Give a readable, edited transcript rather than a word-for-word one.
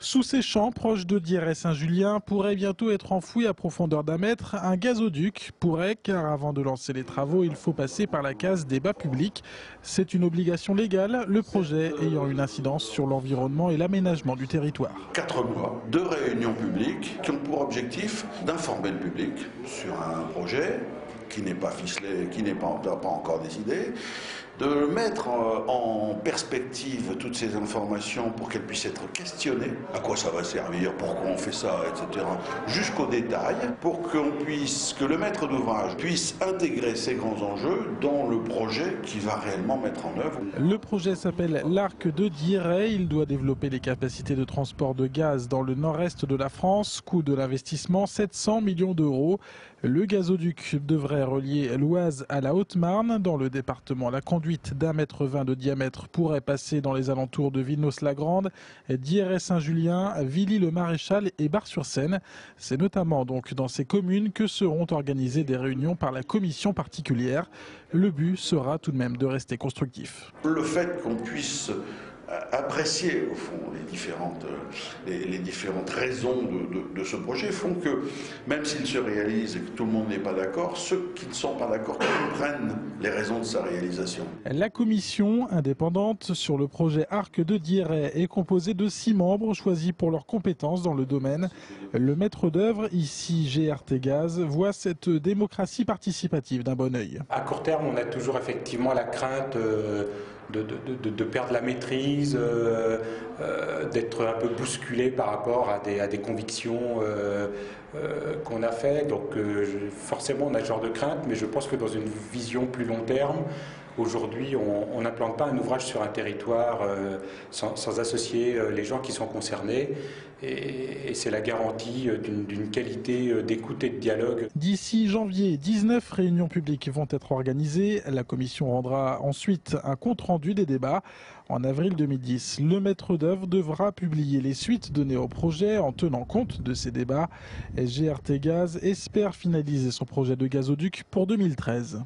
Sous ces champs, proches de Dieppe et Saint-Julien, pourrait bientôt être enfoui à profondeur d'1 mètre un gazoduc. Pourrait, car avant de lancer les travaux, il faut passer par la case débat public. C'est une obligation légale, le projet ayant une incidence sur l'environnement et l'aménagement du territoire. 4 mois de réunions publiques qui ont pour objectif d'informer le public sur un projet qui n'est pas ficelé, qui n'est pas encore décidé, de mettre en perspective toutes ces informations pour qu'elles puissent être questionnées, à quoi ça va servir, pourquoi on fait ça, etc., jusqu'au détail, pour que le maître d'ouvrage puisse intégrer ces grands enjeux dans le projet qu'il va réellement mettre en œuvre. Le projet s'appelle l'Arc de Dieppe. Il doit développer les capacités de transport de gaz dans le nord-est de la France. Coût de l'investissement 700 millions d'euros. Le gazoduc devrait relier l'Oise à la Haute-Marne. Dans le département, la conduite d'1,20 m de diamètre pourrait passer dans les alentours de Vilnos-la-Grande, Dieppe, Saint-Julien, Villy-le-Maréchal et Bar-sur-Seine. C'est notamment donc dans ces communes que seront organisées des réunions par la commission particulière. Le but sera tout de même de rester constructif. Le fait qu'on puisse apprécier au fond les différentes raisons de ce projet font que même s'il se réalise et que tout le monde n'est pas d'accord, ceux qui ne sont pas d'accord comprennent les raisons de sa réalisation. La commission indépendante sur le projet Arc de Dieppe est composée de 6 membres choisis pour leurs compétences dans le domaine. Le maître d'œuvre, ici GRT Gaz, voit cette démocratie participative d'un bon œil. À court terme, on a toujours effectivement la crainte de perdre la maîtrise, d'être un peu bousculé par rapport à des convictions qu'on a fait. Donc forcément on a ce genre de crainte, mais je pense que dans une vision plus long terme, aujourd'hui on n'implante pas un ouvrage sur un territoire sans associer les gens qui sont concernés. Et c'est la garantie d'une qualité d'écoute et de dialogue. D'ici janvier, 19 réunions publiques vont être organisées. La commission rendra ensuite un compte-rendu des débats. En avril 2010, le maître d'œuvre devra publier les suites données au projet en tenant compte de ces débats. GRT Gaz espère finaliser son projet de gazoduc pour 2013.